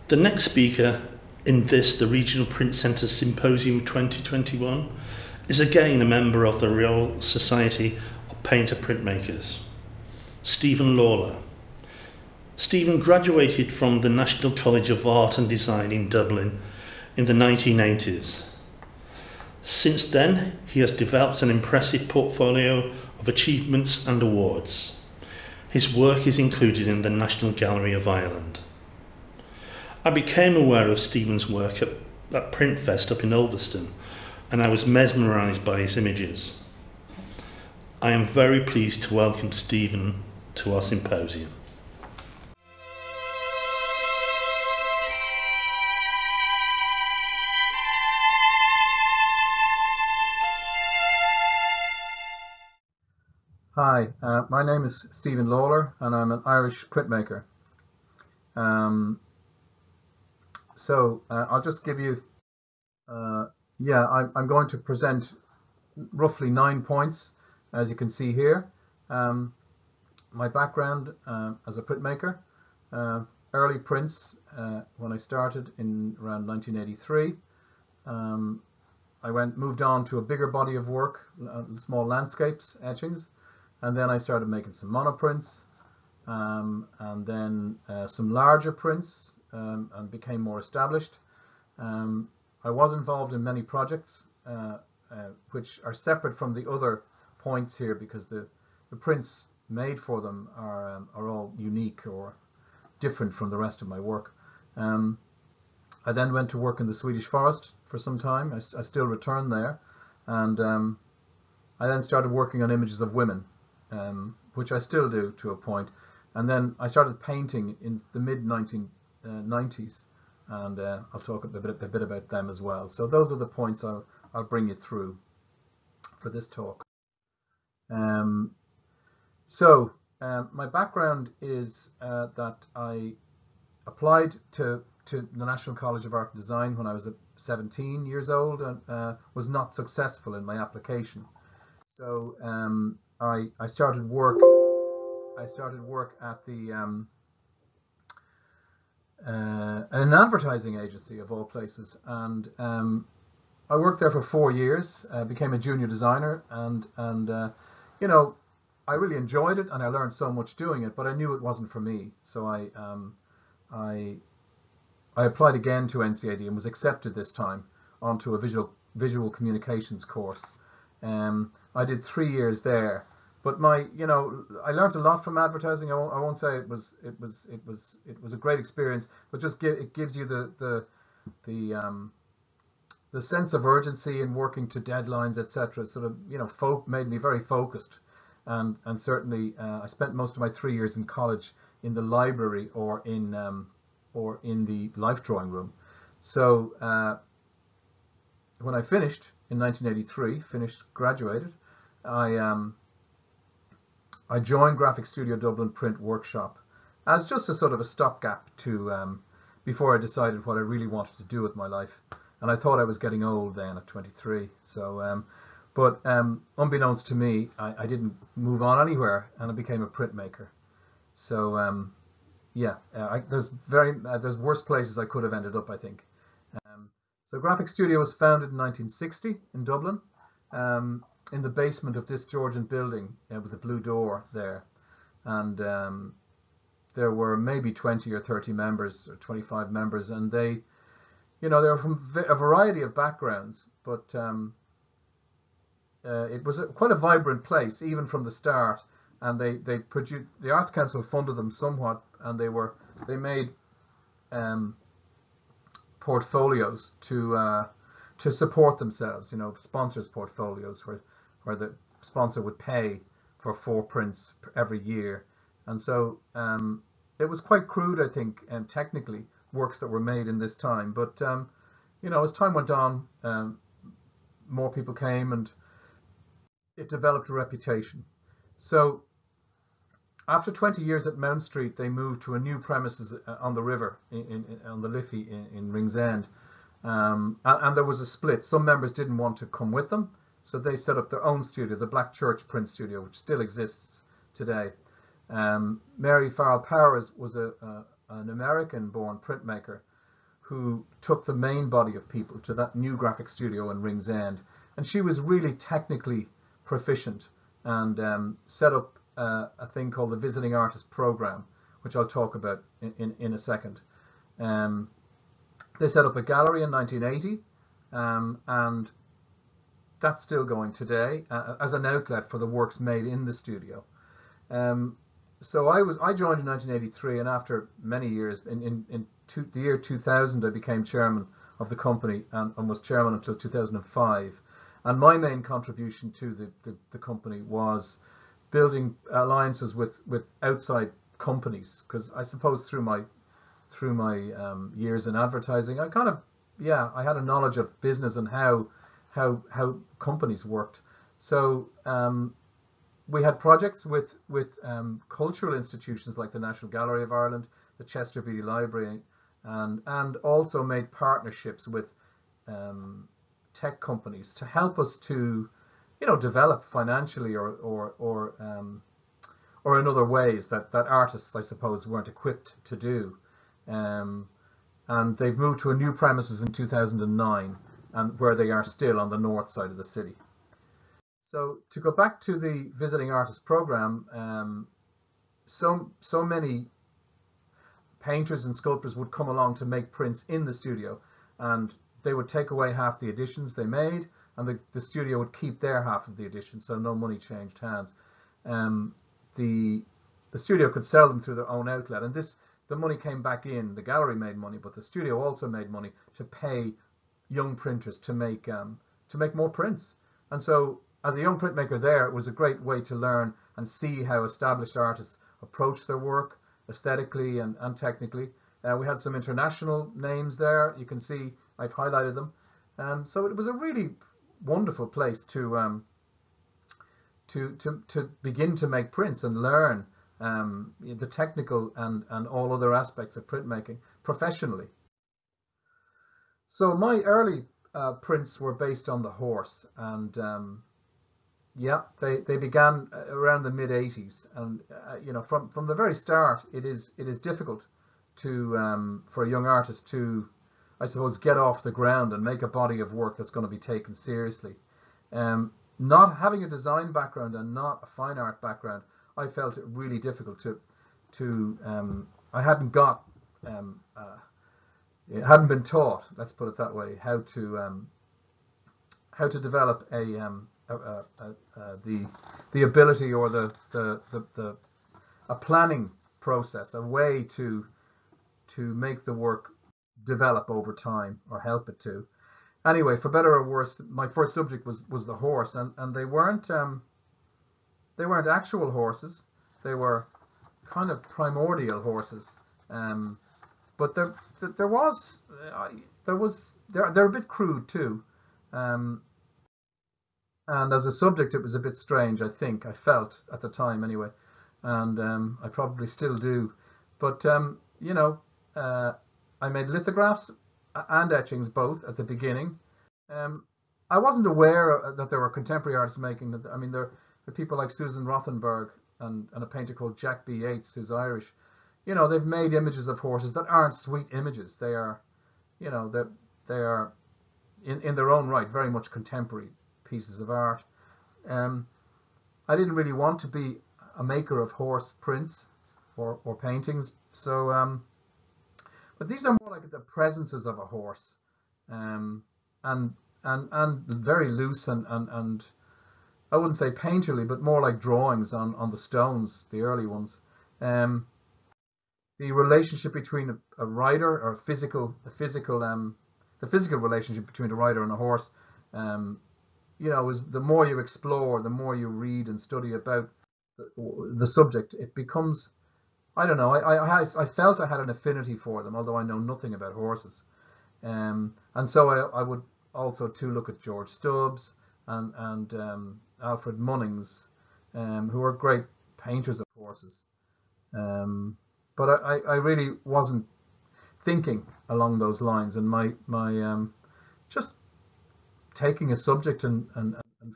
The next speaker in the Regional Print Centre Symposium 2021 is again a member of the Royal Society of Painter Printmakers, Stephen Lawlor. Stephen graduated from the National College of Art and Design in Dublin in the 1980s. Since then, he has developed an impressive portfolio of achievements and awards. His work is included in the National Gallery of Ireland. I became aware of Stephen's work at Printfest up in Ulverston, and I was mesmerised by his images. I am very pleased to welcome Stephen to our symposium. Hi, my name is Stephen Lawlor and I'm an Irish printmaker. I'll just give you, I'm going to present roughly 9 points, as you can see here. My background as a printmaker, early prints when I started in around 1983. I moved on to a bigger body of work, small landscapes, etchings. And then I started making some monoprints, and then some larger prints, and became more established. I was involved in many projects which are separate from the other points here, because the prints made for them are all unique or different from the rest of my work. I then went to work in the Swedish Forest for some time. I still returned there, and I then started working on images of women. Which I still do to a point, and then I started painting in the mid-1990s, and I'll talk a bit about them as well. So those are the points I'll bring you through for this talk. My background is that I applied to the National College of Art and Design when I was 17 years old, and was not successful in my application. So I started work at the an advertising agency of all places, and I worked there for 4 years. Became a junior designer, and you know, I really enjoyed it, and I learned so much doing it. But I knew it wasn't for me, so I applied again to NCAD and was accepted this time onto a visual communications course. I did 3 years there, but I learned a lot from advertising. I won't say it was a great experience, but just it gives you the sense of urgency in working to deadlines, etc. Sort of, made me very focused, and certainly I spent most of my 3 years in college in the library or in the life drawing room. So when I finished in 1983, graduated, I joined Graphic Studio Dublin Print Workshop as just a sort of a stopgap to before I decided what I really wanted to do with my life. And I thought I was getting old then at 23. So, but unbeknownst to me, I didn't move on anywhere, and I became a printmaker. So there's worse places I could have ended up, I think. So Graphic Studio was founded in 1960 in Dublin, in the basement of this Georgian building with the blue door there. And there were maybe 20 or 30 members or 25 members, and they were from a variety of backgrounds, but it was quite a vibrant place even from the start. And they produced, the Arts Council funded them somewhat, and they made portfolios to support themselves, sponsors portfolios where the sponsor would pay for 4 prints every year. And so it was quite crude, I think, and technically, works that were made in this time. But as time went on, more people came, and it developed a reputation. So after 20 years at Mount Street, they moved to a new premises on the river, on the Liffey in Ringsend. And there was a split. Some members didn't want to come with them, so they set up their own studio, the Black Church Print Studio, which still exists today. Mary Farrell Powers was an American-born printmaker, who took the main body of people to that new graphic studio in Ringsend, and she was really technically proficient and set up a thing called the Visiting Artist Program, which I'll talk about in a second. They set up a gallery in 1980, and that's still going today as an outlet for the works made in the studio. So I joined in 1983, and after many years, the year 2000, I became chairman of the company and was chairman until 2005. And my main contribution to the company was building alliances with outside companies, because I suppose through my years in advertising, I had a knowledge of business and how companies worked. So we had projects with cultural institutions like the National Gallery of Ireland, the Chester Beatty Library, and also made partnerships with tech companies to help us to, develop financially or in other ways that artists, I suppose, weren't equipped to do. And they've moved to a new premises in 2009, and where they are still on the north side of the city. So to go back to the Visiting Artist Program, so many painters and sculptors would come along to make prints in the studio, and they would take away half the editions they made, and the studio would keep their half of the edition, so no money changed hands. The studio could sell them through their own outlet, and the money came back in. The gallery made money, but the studio also made money to pay young printers to make more prints. And so, as a young printmaker there, it was a great way to learn and see how established artists approach their work aesthetically and technically. We had some international names there. You can see I've highlighted them. So it was a really wonderful place to begin to make prints and learn the technical and all other aspects of printmaking professionally. So my early prints were based on the horse, and they began around the mid 80s, and from the very start, it is difficult to for a young artist to, I suppose, get off the ground and make a body of work that's going to be taken seriously. Not having a design background and not a fine art background, I felt it really difficult to I hadn't got it hadn't been taught, let's put it that way, how to develop the ability or a planning process, a way to make the work develop over time, or help it to. Anyway, for better or worse, my first subject was the horse, and they weren't actual horses. They were kind of primordial horses. But they're a bit crude too, and as a subject it was a bit strange. I felt at the time anyway, and I probably still do. But I made lithographs and etchings both at the beginning. I wasn't aware that there were contemporary artists making it. I mean, there are people like Susan Rothenberg and a painter called Jack B. Yates, who's Irish. They've made images of horses that aren't sweet images. They are, they are in their own right very much contemporary pieces of art. I didn't really want to be a maker of horse prints or paintings. So, but these are more like the presences of a horse, and very loose and I wouldn't say painterly, but more like drawings on the stones, the early ones. The relationship between a rider, or the physical relationship between a rider and a horse, is the more you explore, the more you read and study about the subject, it becomes, I don't know, I felt I had an affinity for them, although I know nothing about horses. And so I would also too look at George Stubbs and Alfred Munnings, who are great painters of horses. But I really wasn't thinking along those lines, and my just taking a subject and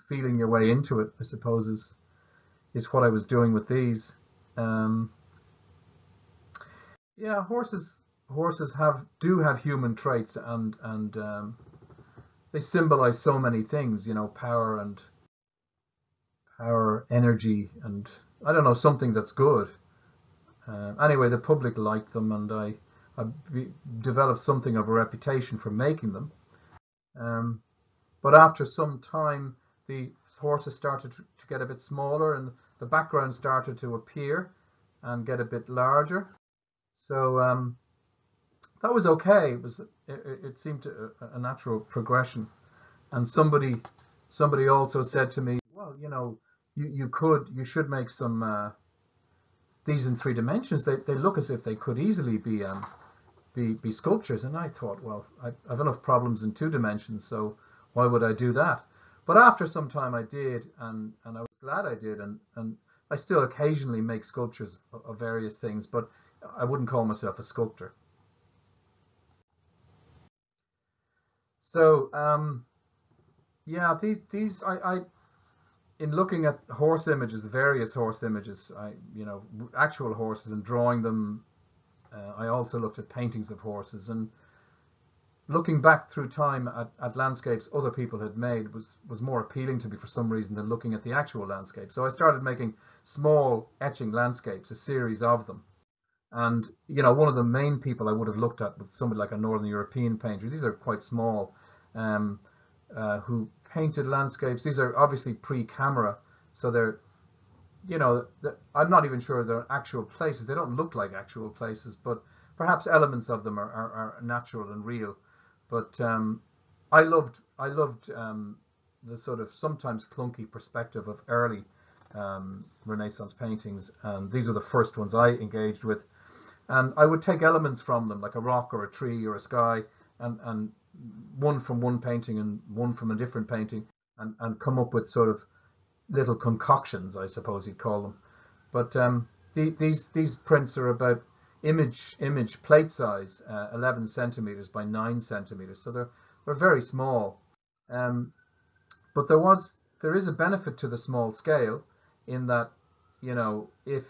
feeling your way into it, I suppose, is what I was doing with these. Horses horses do have human traits, and they symbolize so many things, you know, power, energy, and I don't know, something that's good. Anyway, the public liked them, and I developed something of a reputation for making them. But after some time, the horses started to get a bit smaller, and the background started to appear and get a bit larger. So that was okay. It seemed a natural progression. And somebody also said to me, well, you know, you should make some these in 3 dimensions. They look as if they could easily be sculptures. And I thought, well, I've enough problems in 2 dimensions, so why would I do that? But after some time I did, and I was glad I did, and I still occasionally make sculptures of various things, but I wouldn't call myself a sculptor. So yeah, these in looking at horse images, various horse images, you know, actual horses, and drawing them, I also looked at paintings of horses, and looking back through time at landscapes other people had made was more appealing to me for some reason than looking at the actual landscape. So I started making small etching landscapes, a series of them. And, you know, one of the main people I would have looked at was somebody like a Northern European painter. These are quite small, who painted landscapes. These are obviously pre-camera, so they're, you know, I'm not even sure they're actual places. They don't look like actual places, but perhaps elements of them are natural and real. But I loved the sort of sometimes clunky perspective of early Renaissance paintings, and these were the first ones I engaged with. And I would take elements from them, like a rock or a tree or a sky, and one from one painting and one from a different painting, and come up with sort of little concoctions, I suppose you'd call them. But these prints are about image plate size, 11 centimeters by 9 centimeters, so they're very small. But there is a benefit to the small scale, in that, you know, if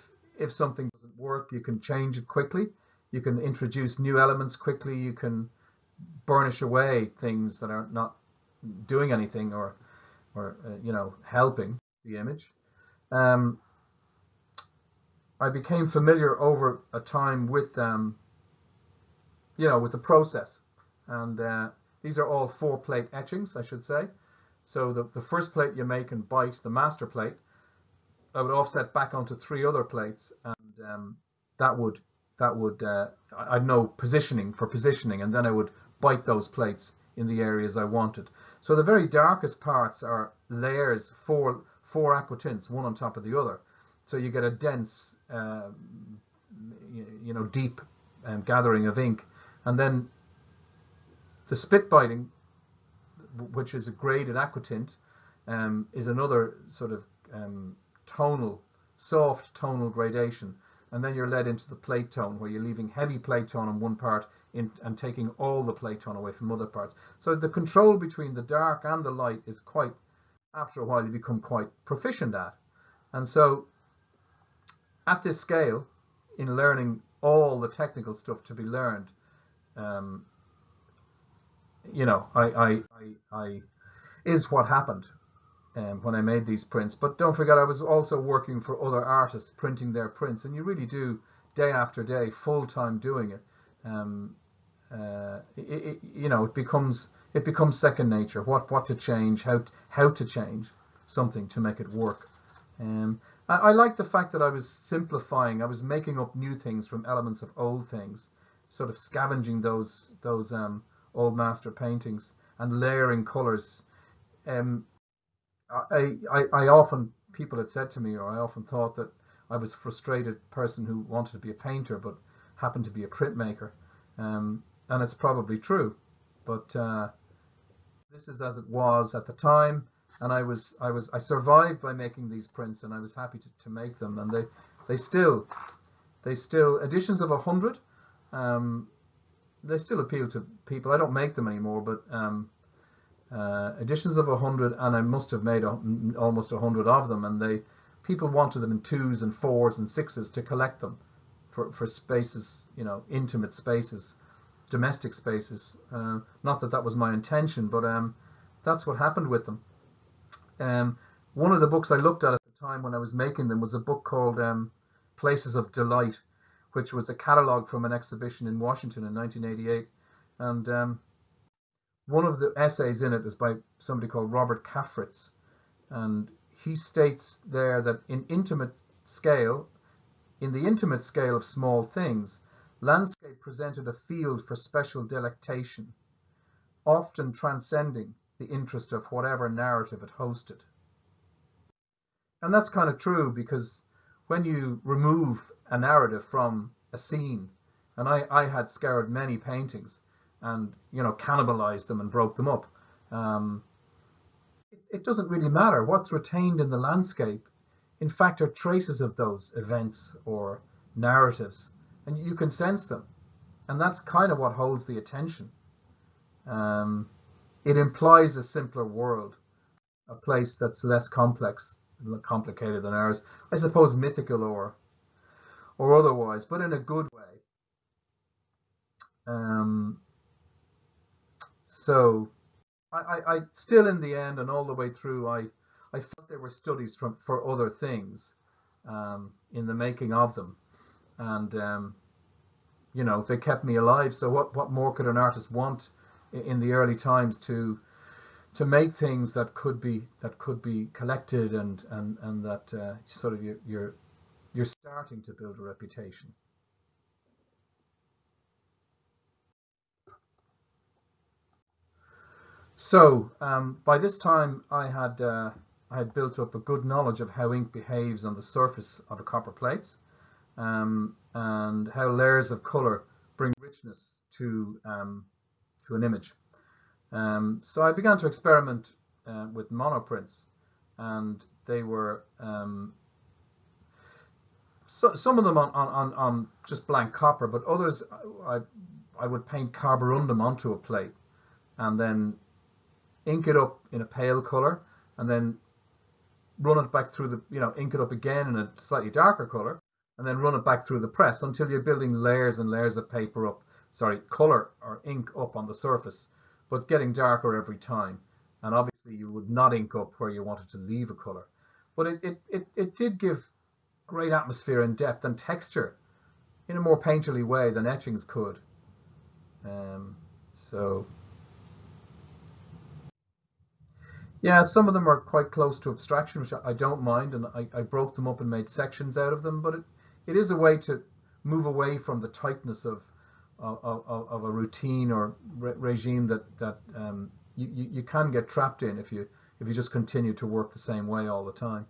something doesn't work, you can change it quickly. You can introduce new elements quickly. You can burnish away things that are not doing anything or you know, helping the image. I became familiar over a time with you know, with the process, and these are all 4-plate etchings, I should say. So the first plate you make and bite, the master plate, I would offset back onto 3 other plates, and that would I'd know positioning, and then I would bite those plates in the areas I wanted. So the very darkest parts are layers, four aquatints, one on top of the other. So you get a dense, you know, deep gathering of ink. And then the spit biting, which is a graded aquatint, is another sort of soft tonal gradation. And then you're led into the plate tone, where you're leaving heavy plate tone on one part and taking all the plate tone away from other parts. So the control between the dark and the light is quite, after a while, you become quite proficient at. And so at this scale, in learning all the technical stuff to be learned, you know, I is what happened when I made these prints. But don't forget, I was also working for other artists, printing their prints, and you really do, day after day, full time doing it. You know, it becomes second nature. What to change, how to change something to make it work. I like the fact that I was simplifying. I was making up new things from elements of old things, sort of scavenging those old master paintings and layering colors. I often, people had said to me, or I often thought that I was a frustrated person who wanted to be a painter but happened to be a printmaker, and it's probably true. But this is as it was at the time, and I survived by making these prints, and I was happy to make them. And they still editions of 100. They still appeal to people. I don't make them anymore, but editions of 100, and I must have made almost 100 of them, and people wanted them in 2s and 4s and 6s to collect them for spaces, you know, intimate spaces, domestic spaces. Not that that was my intention, but that's what happened with them. One of the books I looked at the time when I was making them was a book called Places of Delight, which was a catalogue from an exhibition in Washington in 1988. And one of the essays in it is by somebody called Robert Kaffritz. And he states there that in the intimate scale of small things, landscape presented a field for special delectation, often transcending the interest of whatever narrative it hosted. And that's kind of true, because when you remove a narrative from a scene, and I had scoured many paintings and, you know, cannibalized them and broke them up, it doesn't really matter. What's retained in the landscape, in fact, are traces of those events or narratives, and you can sense them. And that's kind of what holds the attention. It implies a simpler world, a place that's less complicated than ours, I suppose, mythical or otherwise, but in a good way. So I still, in the end and all the way through, I felt there were studies for other things in the making of them, and you know, they kept me alive. So what more could an artist want in the early times to make things that could be collected and that sort of you're starting to build a reputation. So by this time I had built up a good knowledge of how ink behaves on the surface of a copper plates, and how layers of color bring richness to an image. So I began to experiment with monoprints, and they were some of them on just blank copper, but others I would paint carborundum onto a plate and then ink it up in a pale color, and then run it back through the, you know, ink it up again in a slightly darker color, and then run it back through the press until you're building layers and layers of paper up, color or ink up on the surface, but getting darker every time. And obviously you would not ink up where you wanted to leave a color, but it did give great atmosphere and depth and texture in a more painterly way than etchings could. So yeah, some of them are quite close to abstraction, which I don't mind, and I broke them up and made sections out of them, but it is a way to move away from the tightness of a routine or regime that you can get trapped in if you just continue to work the same way all the time.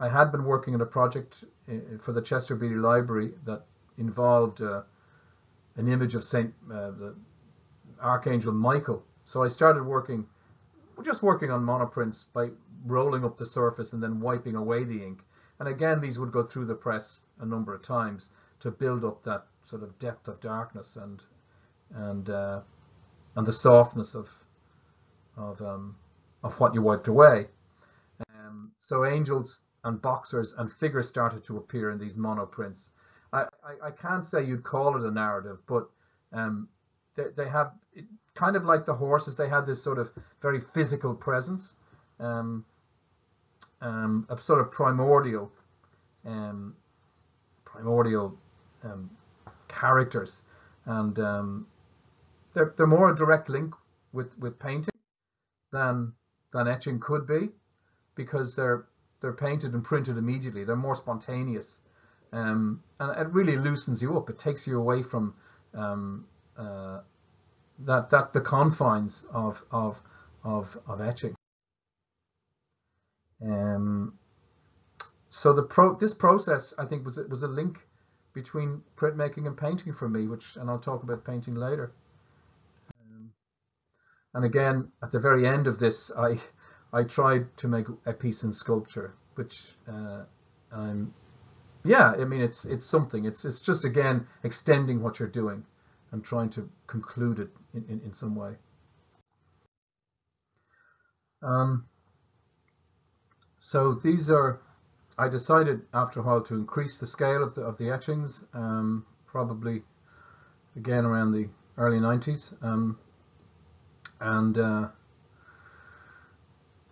I had been working on a project for the Chester Beatty Library that involved an image of the Archangel Michael. So I started working on monoprints by rolling up the surface and then wiping away the ink. And again, these would go through the press a number of times to build up that sort of depth of darkness and the softness of what you wiped away. So angels and boxers and figures started to appear in these monoprints. I can't say you'd call it a narrative, but they have, kind of like the horses, they had this sort of very physical presence, a sort of primordial characters, and they're more a direct link with painting than etching could be, because they're painted and printed immediately. They're more spontaneous, and it really loosens you up. It takes you away from the confines of etching. So this process, I think, was a link between printmaking and painting for me, and I'll talk about painting later. And again, at the very end of this, I tried to make a piece in sculpture, which it's something. It's just, again, extending what you're doing and trying to conclude it in some way. So these are I decided after a while to increase the scale of the etchings, probably again around the early 90s, and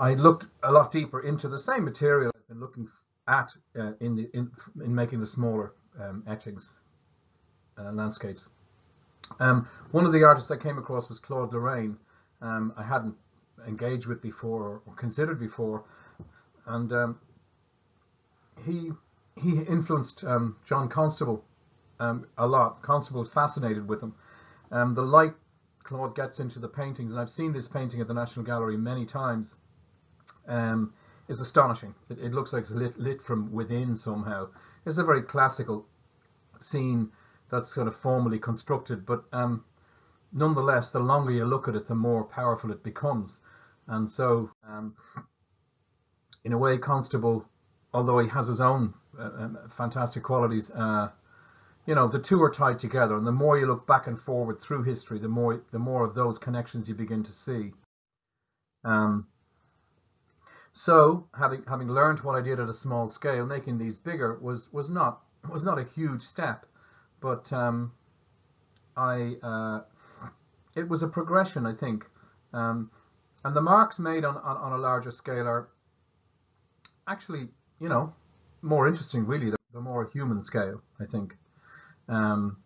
I looked a lot deeper into the same material I've been looking at in making the smaller etchings, landscapes. One of the artists I came across was Claude Lorraine. I hadn't engaged with before or considered before, and he influenced John Constable a lot. Constable's fascinated with him. The light Claude gets into the paintings, and I've seen this painting at the National Gallery many times, is astonishing. It looks like it's lit from within somehow. It's a very classical scene that's kind of formally constructed, but nonetheless, the longer you look at it, the more powerful it becomes. And so, in a way, Constable, although he has his own fantastic qualities, the two are tied together. And the more you look back and forward through history, the more of those connections you begin to see. So, having learned what I did at a small scale, making these bigger was not a huge step, but it was a progression, I think. And the marks made on a larger scale are actually, more interesting, really. The more human scale, I think. And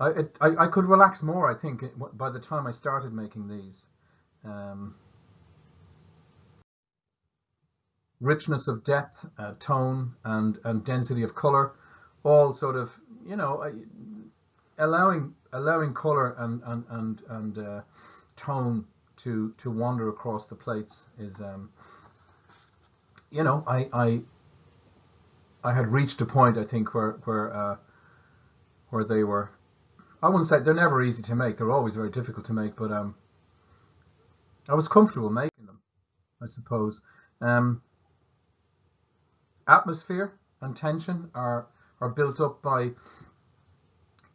I could relax more, I think, by the time I started making these. Richness of depth, tone, and density of color, all sort of, allowing color and tone to wander across the plates is, I had reached a point, I think, where they were, I wouldn't say they're never easy to make. They're always very difficult to make, but I was comfortable making them, I suppose. Atmosphere and tension are built up by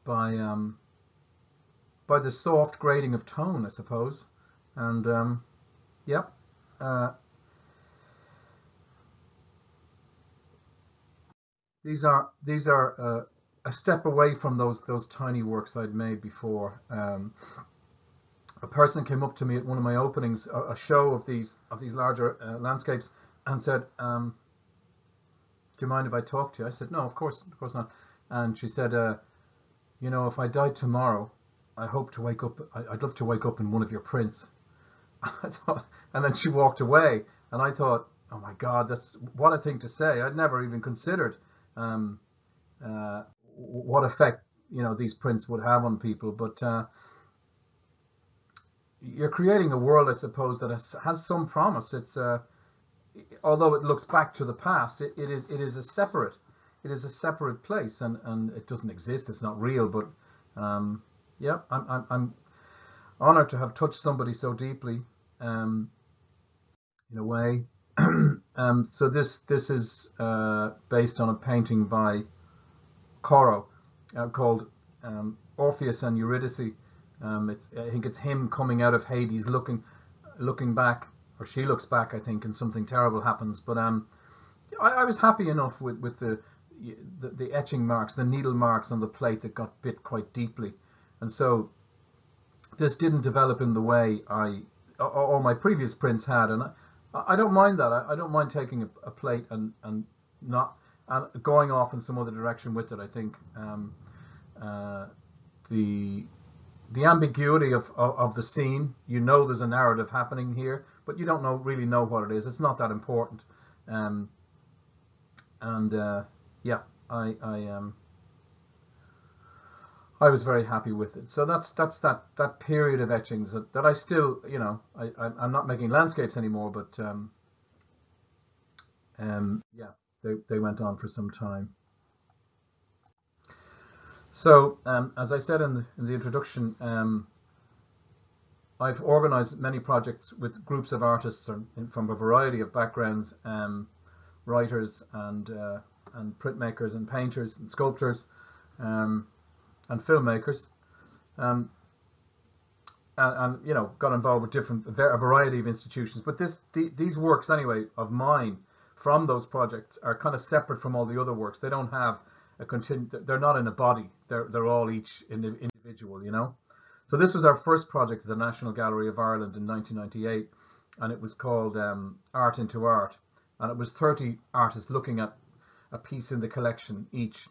the soft grading of tone, I suppose. And these are a step away from those tiny works I'd made before. A person came up to me at one of my openings, a show of these larger landscapes, and said, "Do you mind if I talk to you?" I said, "No, of course not." And she said, "If I died tomorrow, I hope to wake up. I'd love to wake up in one of your prints." I thought, and then she walked away, and I thought, "Oh my God, that's what a thing to say." I'd never even considered what effect these prints would have on people. But you're creating a world, I suppose, that has some promise. It's although it looks back to the past, it is a separate place, and it doesn't exist. It's not real. But I'm honored to have touched somebody so deeply, in a way. So this is based on a painting by Corot called Orpheus and Eurydice. I think it's him coming out of Hades, looking back, or she looks back, I think, and something terrible happens. But I was happy enough with the etching marks, the needle marks on the plate that got bit quite deeply, and so this didn't develop in the way all my previous prints had, and I don't mind that. I don't mind taking a plate and going off in some other direction with it. I think the ambiguity of the scene, there's a narrative happening here, but you don't really know what it is. It's not that important. I was very happy with it. So that's that period of etchings that I still, I'm not making landscapes anymore, but they went on for some time. So as I said in the introduction, I've organized many projects with groups of artists from a variety of backgrounds, writers and printmakers and painters and sculptors, and filmmakers, and got involved with a variety of institutions. But these works anyway of mine from those projects are kind of separate from all the other works. They don't have they're not in a body. They're all each individual, you know. So this was our first project at the National Gallery of Ireland in 1998, and it was called Art into Art, and it was 30 artists looking at a piece in the collection each.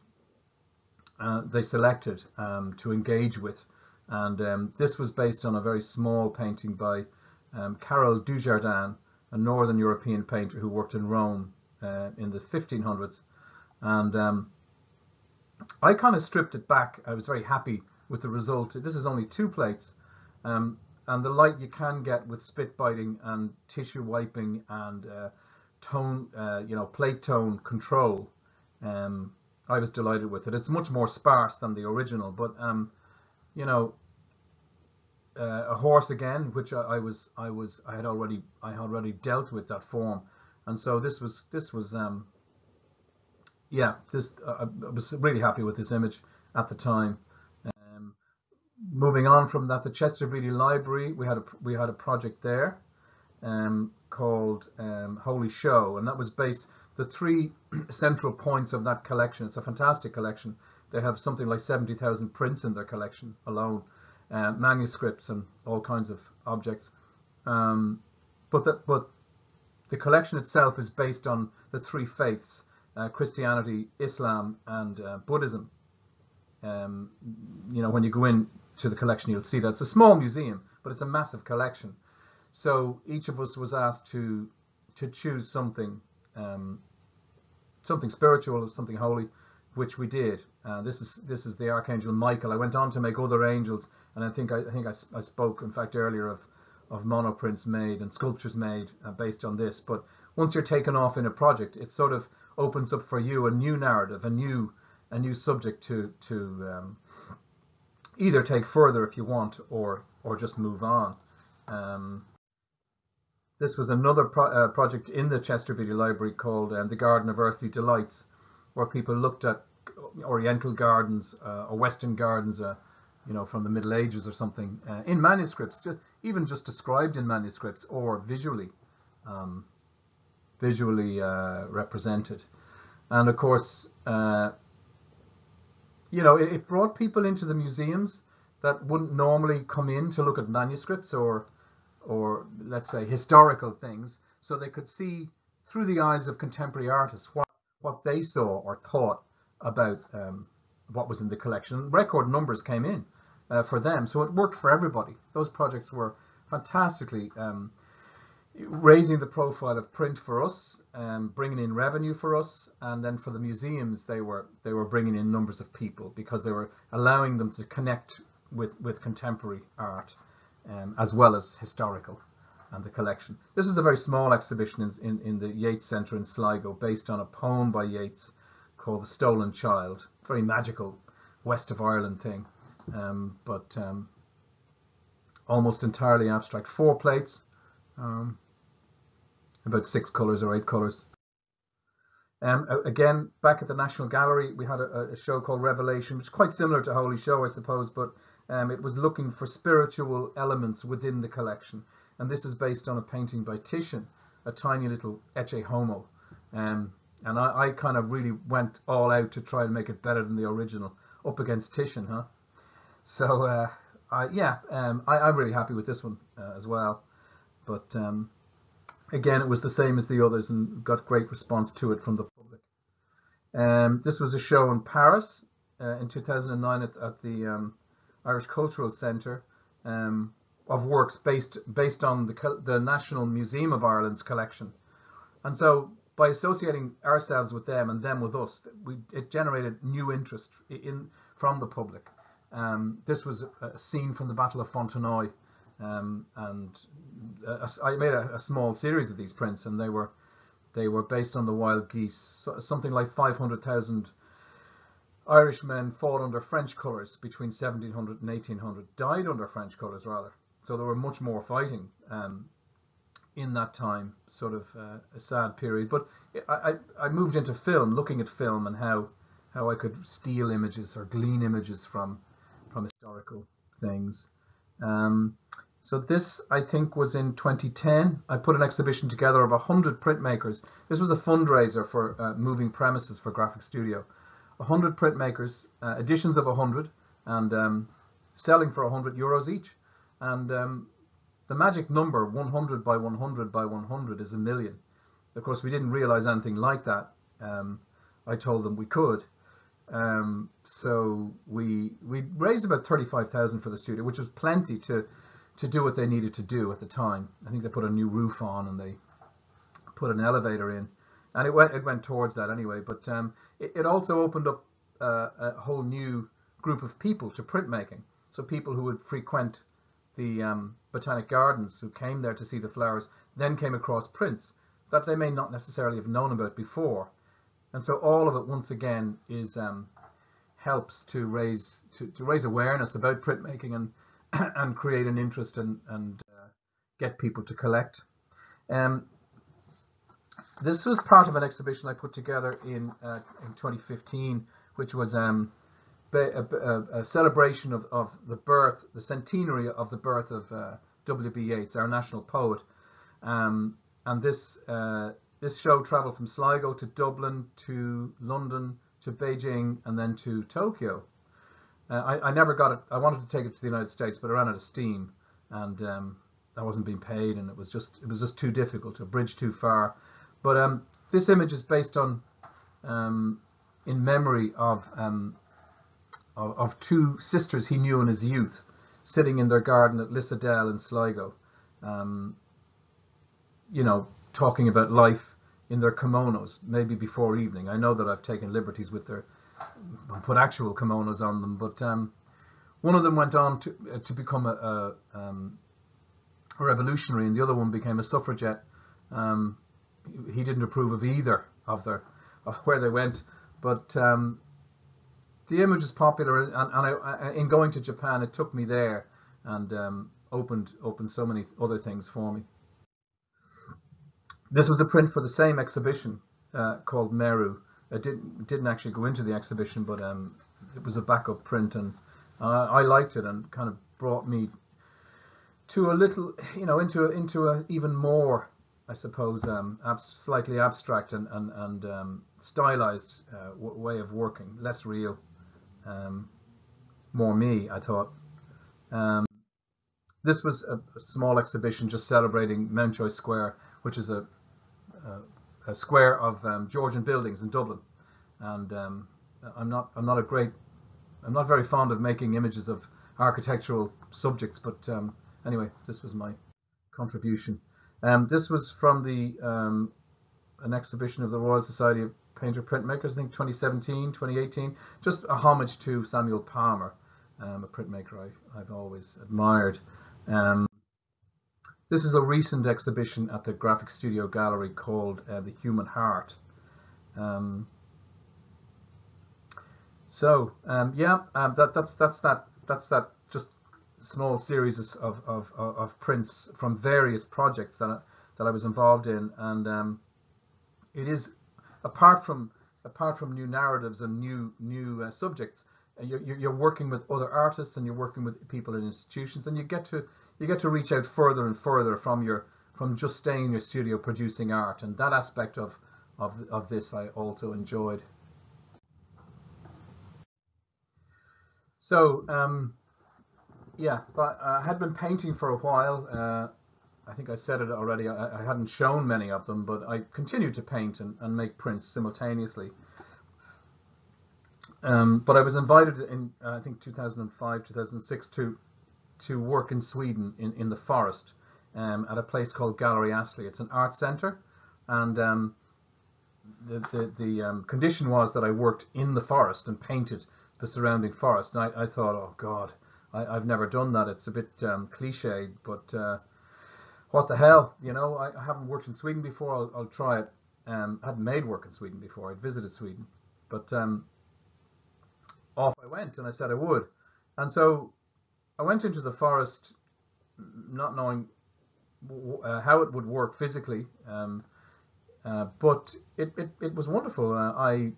They selected to engage with, and this was based on a very small painting by Carol Dujardin, a Northern European painter who worked in Rome in the 1500s, and I kind of stripped it back. I was very happy with the result. This is only 2 plates, and the light you can get with spit biting and tissue wiping and tone, plate tone control. I was delighted with it. It's much more sparse than the original, but a horse again, which I had already dealt with that form, and so I was really happy with this image at the time. Moving on from that, the Chester Beatty Library, we had a project there called Holy Show, and that was based the 3 central points of that collection. It's a fantastic collection. They have something like 70,000 prints in their collection alone, manuscripts and all kinds of objects. But the collection itself is based on the 3 faiths: Christianity, Islam, and Buddhism. When you go in to the collection, you'll see that it's a small museum, but it's a massive collection. So each of us was asked to choose something spiritual, something holy, which we did. This is the Archangel Michael. I went on to make other angels, and I think I spoke, in fact, earlier of monoprints made and sculptures made based on this. But once you're taken off in a project, it sort of opens up for you a new narrative, a new subject to either take further if you want, or just move on. This was another project in the Chester Beatty Library called The Garden of Earthly Delights, where people looked at Oriental gardens or Western gardens, from the Middle Ages or something, in manuscripts, even just described in manuscripts or visually represented. And of course, it brought people into the museums that wouldn't normally come in to look at manuscripts or let's say historical things, so they could see through the eyes of contemporary artists what they saw or thought about what was in the collection. Record numbers came in for them, so it worked for everybody. Those projects were fantastically raising the profile of print for us, bringing in revenue for us, and then for the museums they were bringing in numbers of people because they were allowing them to connect with contemporary art as well as historical and the collection. This is a very small exhibition in the Yeats Centre in Sligo, based on a poem by Yeats called The Stolen Child. Very magical West of Ireland thing, but almost entirely abstract. 4 plates, about 6 colours or 8 colours. Again, back at the National Gallery, we had a show called Revelation, which is quite similar to Holy Show, I suppose, but it was looking for spiritual elements within the collection. And this is based on a painting by Titian, a tiny little Ecce Homo. And I kind of really went all out to try and make it better than the original, up against Titian, huh? So, I'm really happy with this one as well. But again, it was the same as the others and got great response to it from the public. This was a show in Paris in 2009 at the Irish Cultural Centre of works based on the National Museum of Ireland's collection. And so by associating ourselves with them and them with us, it generated new interest from the public. This was a scene from the Battle of Fontenoy, and I made a small series of these prints, and they were based on the wild geese. Something like 500,000 Irishmen fought under French colours between 1700 and 1800, died under French colours rather. So there were much more fighting in that time, sort of a sad period. But I moved into film, looking at film and how I could steal images or glean images from historical things. So this, I think, was in 2010. I put an exhibition together of 100 printmakers. This was a fundraiser for moving premises for Graphic Studio. 100 printmakers, editions of 100, and selling for €100 each. And the magic number, 100 by 100 by 100, is 1 million. Of course, we didn't realize anything like that. I told them we could. So we raised about 35,000 for the studio, which was plenty to do what they needed to do at the time. I think they put a new roof on and they put an elevator in, and it went towards that anyway. But it also opened up a whole new group of people to printmaking. So people who would frequent the botanic gardens, who came there to see the flowers, then came across prints that they may not necessarily have known about before. And so all of it, once again, is helps to raise awareness about printmaking and create an interest and get people to collect. This was part of an exhibition I put together in 2015, which was a celebration of the centenary of the birth of W.B. Yeats, our national poet. And this show travelled from Sligo to Dublin to London to Beijing and then to Tokyo. I never got it. I wanted to take it to the United States, but I ran out of steam, and I wasn't being paid, and it was just too difficult, a bridge too far. But this image is based on in memory of two sisters he knew in his youth, sitting in their garden at Lissadell in Sligo. You know, talking about life in their kimonos, maybe before evening. I know that I've taken liberties with put actual kimonos on them, but one of them went on to become a revolutionary, and the other one became a suffragette. He didn't approve of either of where they went, but the image is popular, and in going to Japan, it took me there and opened so many other things for me. This was a print for the same exhibition called Meru. It didn't actually go into the exhibition, but it was a backup print, and I liked it, and kind of brought me to a little, into a even more, I suppose, slightly abstract and stylized way of working, less real, more me, I thought. This was a small exhibition just celebrating Mountjoy Square, which is a square of Georgian buildings in Dublin, and I'm not very fond of making images of architectural subjects, but anyway, this was my contribution. This was from an exhibition of the Royal Society of Painter Printmakers, I think 2017, 2018, just a homage to Samuel Palmer, a printmaker I've always admired. This is a recent exhibition at the Graphic Studio Gallery called The Human Heart. That's that just small series of prints from various projects that I was involved in, and it is apart from new narratives and new subjects. You're working with other artists, and you're working with people in institutions, and you get to reach out further and further from just staying in your studio producing art, and that aspect of this I also enjoyed. So but I had been painting for a while. I think I said it already. I hadn't shown many of them, but I continued to paint and make prints simultaneously. But I was invited in I think 2005, 2006 to work in Sweden in the forest at a place called Gallery Astley. It's an art centre, and the condition was that I worked in the forest and painted the surrounding forest. And I thought, oh God, I've never done that. It's a bit cliched, but what the hell, I haven't worked in Sweden before. I'll try it. I hadn't made work in Sweden before. I'd visited Sweden, but off I went, and I said I would. And so I went into the forest not knowing how it would work physically, but it was wonderful. I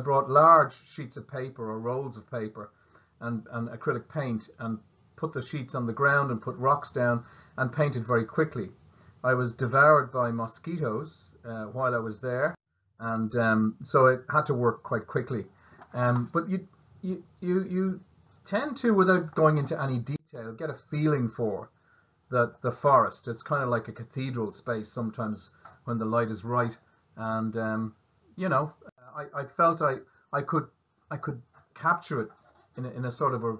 brought large sheets of paper or rolls of paper and acrylic paint, and put the sheets on the ground and put rocks down and painted very quickly. I was devoured by mosquitoes while I was there, and so I had to work quite quickly. But you tend to, without going into any detail, get a feeling for the forest. It's kind of like a cathedral space sometimes when the light is right, and you know, I felt I could capture it in a sort of a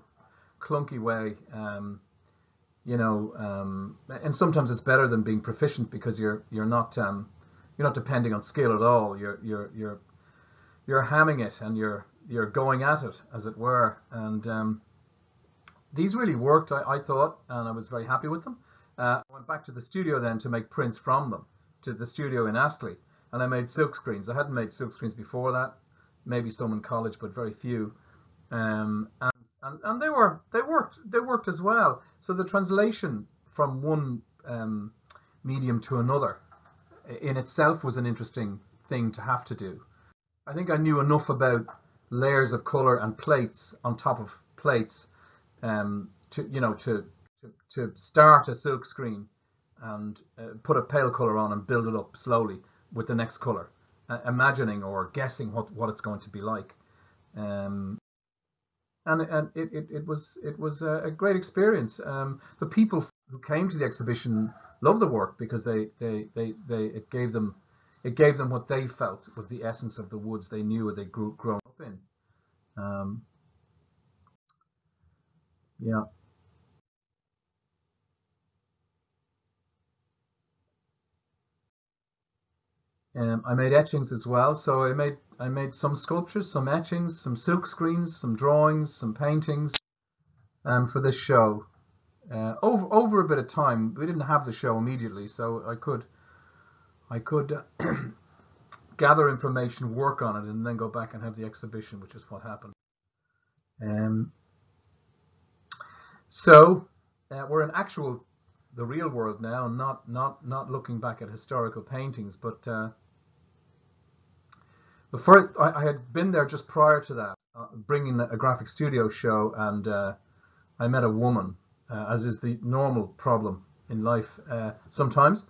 clunky way, you know, and sometimes it's better than being proficient because you're not depending on skill at all. You're hamming it and you're going at it, as it were, and these really worked, I thought, and I was very happy with them. I went back to the studio then to make prints from them, to the studio in Astley, and I made silk screens. I hadn't made silk screens before that, maybe some in college, but very few. And they worked as well. So the translation from one medium to another in itself was an interesting thing to have to do. I think I knew enough about layers of color and plates on top of plates to start a silk screen and put a pale color on and build it up slowly with the next color, imagining or guessing what it's going to be like. And it was a great experience. The people who came to the exhibition loved the work because it gave them what they felt was the essence of the woods they knew or they'd grown up in. Yeah. I made etchings as well, so I made some sculptures, some etchings, some silk screens, some drawings, some paintings for this show. Over a bit of time, we didn't have the show immediately, so I could gather information, work on it, and then go back and have the exhibition, which is what happened. So we're in the real world now, and not looking back at historical paintings, but before I had been there just prior to that, bringing a graphic studio show, and I met a woman, as is the normal problem in life sometimes,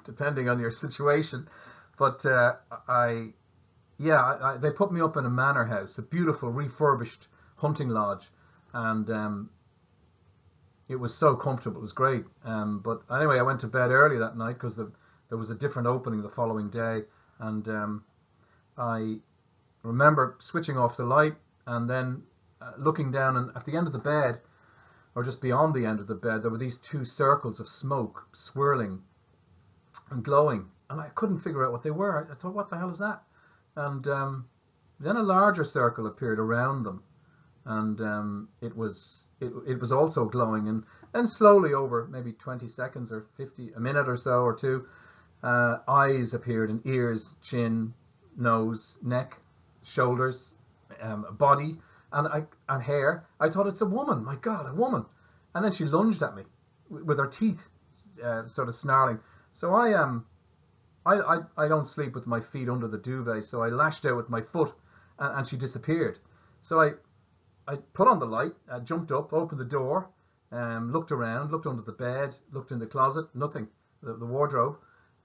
depending on your situation. But they put me up in a manor house, a beautiful refurbished hunting lodge, and it was so comfortable. It was great. But anyway, I went to bed early that night because there was a different opening the following day, and I remember switching off the light and then looking down, and at the end of the bed, or just beyond the end of the bed, there were these two circles of smoke swirling and glowing, and I couldn't figure out what they were. I thought, what the hell is that? And then a larger circle appeared around them, and it was also glowing, and then slowly over maybe 20 seconds or a minute or so or two, eyes appeared, and ears, chin, nose, neck, shoulders, body, and hair. I thought, it's a woman. My God, a woman! And then she lunged at me with her teeth, sort of snarling. So I don't sleep with my feet under the duvet, so I lashed out with my foot, and she disappeared. So I put on the light, jumped up, opened the door, looked around, looked under the bed, looked in the closet, nothing, the wardrobe,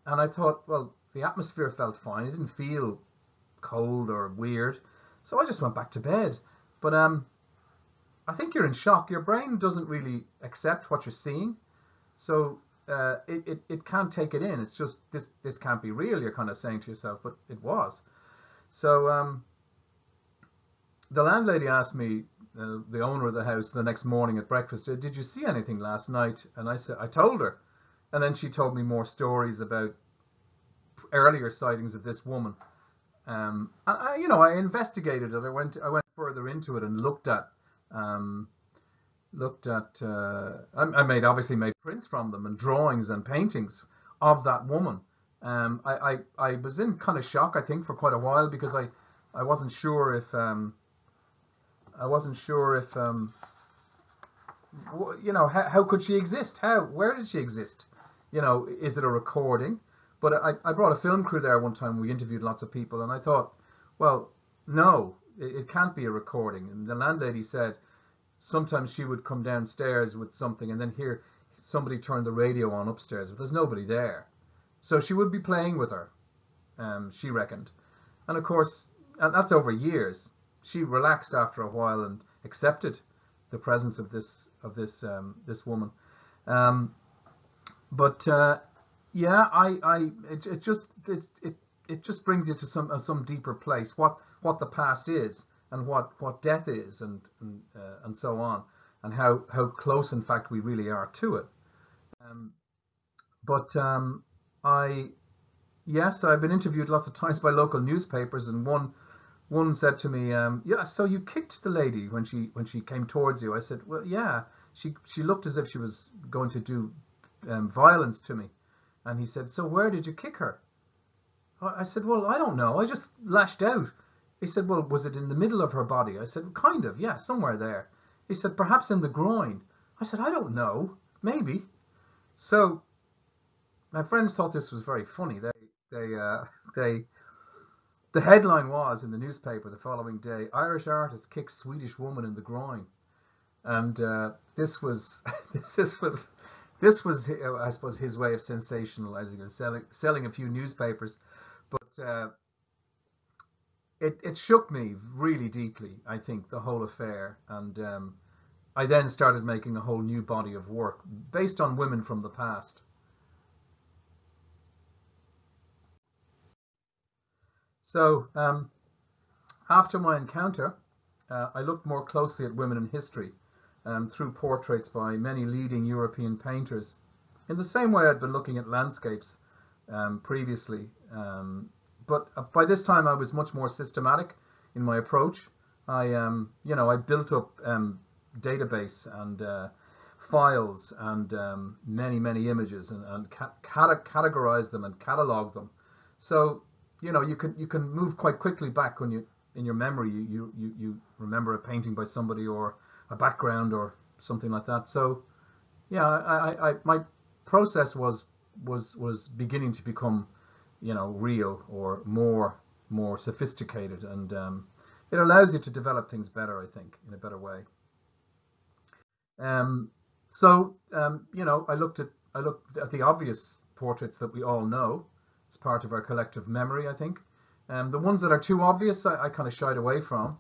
and I thought, well, the atmosphere felt fine. It didn't feel cold or weird, so I just went back to bed. But I think you're in shock. Your brain doesn't really accept what you're seeing, so it can't take it in. It's just, this can't be real, you're kind of saying to yourself, but it was. So the landlady asked me, the owner of the house, the next morning at breakfast, did you see anything last night? And I told her, and then she told me more stories about earlier sightings of this woman. I investigated it. I went further into it and looked at. I obviously made prints from them and drawings and paintings of that woman. I was in kind of shock, I think, for quite a while, because I wasn't sure if how could she exist? Where did she exist? Is it a recording? But I brought a film crew there one time. We interviewed lots of people, and I thought, well, no, it can't be a recording. And the landlady said, sometimes she would come downstairs with something and then hear somebody turn the radio on upstairs, but there's nobody there. So she would be playing with her, she reckoned. And of course, and that's over years. She relaxed after a while and accepted the presence of this woman. But yeah, it just brings you to some deeper place. What the past is, and what death is, and so on, and how close in fact we really are to it. I've been interviewed lots of times by local newspapers, and one said to me, yeah, so you kicked the lady when she came towards you. I said, well, yeah, she looked as if she was going to do violence to me. And he said, so where did you kick her? I said, well, I don't know, I just lashed out. He said, well, was it in the middle of her body? I said, kind of, yeah, somewhere there. He said, perhaps in the groin. I said, I don't know, maybe. So my friends thought this was very funny. The headline was in the newspaper the following day: Irish artist kicks Swedish woman in the groin. And this was I suppose his way of sensationalizing and selling a few newspapers. But it shook me really deeply, I think, the whole affair. And I then started making a whole new body of work based on women from the past. So after my encounter, I looked more closely at women in history through portraits by many leading European painters, in the same way I'd been looking at landscapes previously. But by this time I was much more systematic in my approach. I built up database and files and many images and categorized them and cataloged them. So you can move quite quickly back when in your memory you remember a painting by somebody or a background or something like that. So yeah, my process was beginning to become real or more sophisticated, and it allows you to develop things better, I think, in a better way. I looked at the obvious portraits that we all know. It's part of our collective memory, I think. The ones that are too obvious, I kind of shied away from.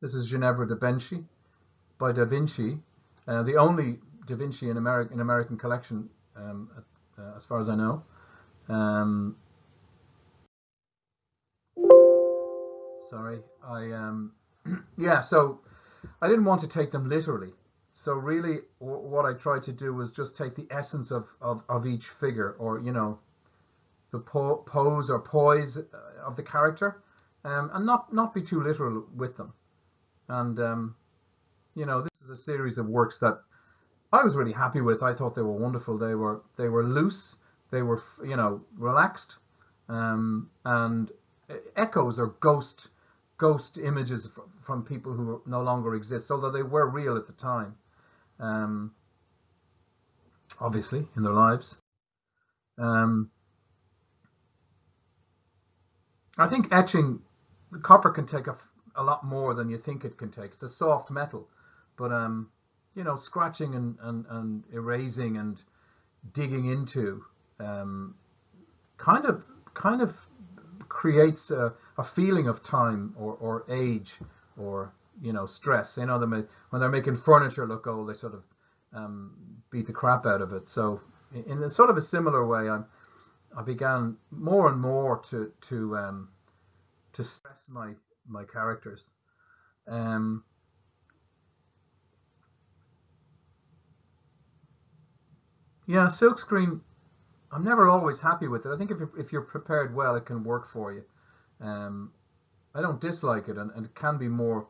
This is Ginevra da Vinci by Da Vinci, the only Da Vinci in American collection, as far as I know. Sorry, yeah. So I didn't want to take them literally. So really, what I tried to do was just take the essence of each figure, or the pose or poise of the character, and not be too literal with them. And this is a series of works that I was really happy with. I thought they were wonderful. They were loose. They were relaxed, and echoes or ghost images from people who no longer exist, although they were real at the time. Obviously in their lives. I think etching, the copper can take a lot more than you think it can take. It's a soft metal, but scratching and erasing and digging into kind of creates a feeling of time or age or stress. When they're making furniture look old, they sort of beat the crap out of it. So in a sort of a similar way, I began more and more to stress my characters. Yeah, silkscreen, I'm never always happy with it. I think if you're prepared well, it can work for you. I don't dislike it, and it can be more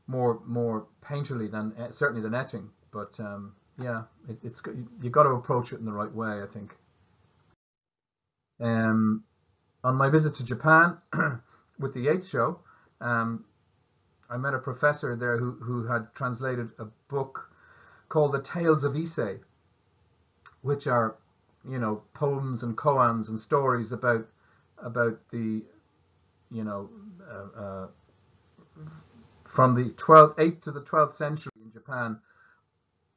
painterly than certainly than etching. But yeah, it's you got to approach it in the right way, I think. On my visit to Japan with the Yates show, I met a professor there who had translated a book called The Tales of Issei, which are poems and koans and stories about the from the 8th to the 12th century in Japan,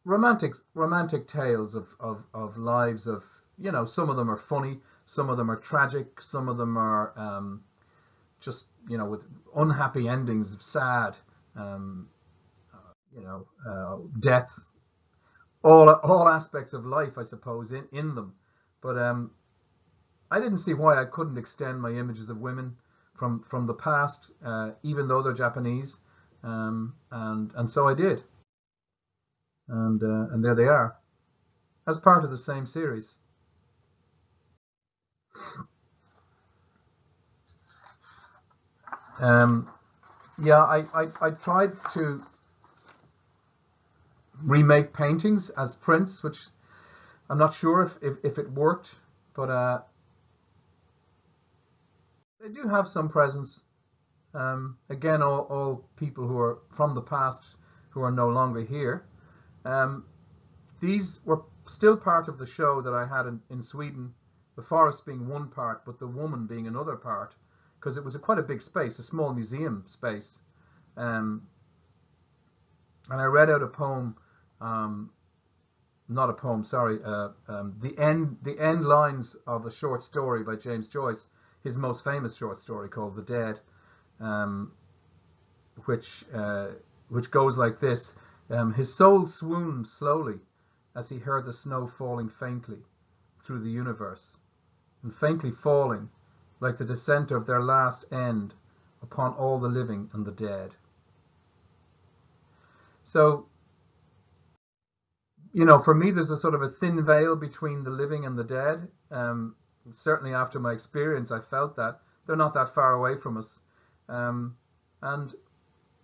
romantic tales of lives of, you know, some of them are funny, some of them are tragic, some of them are just, you know, with unhappy endings of sad, you know, death, all aspects of life, I suppose, in them. But I didn't see why I couldn't extend my images of women from the past, even though they're Japanese, and so I did, and there they are, as part of the same series. Yeah, I tried to remake paintings as prints, which I'm not sure if it worked, but they do have some presence. Again, all people who are from the past who are no longer here. These were still part of the show that I had in Sweden, the forest being one part, but the woman being another part, because it was quite a big space, a small museum space. And I read out a poem, not a poem, sorry, the end lines of a short story by James Joyce, his most famous short story called The Dead, which goes like this. His soul swooned slowly as he heard the snow falling faintly through the universe, and faintly falling like the descent of their last end upon all the living and the dead. So, you know, for me, there's a sort of a thin veil between the living and the dead. Certainly after my experience, I felt that they're not that far away from us. And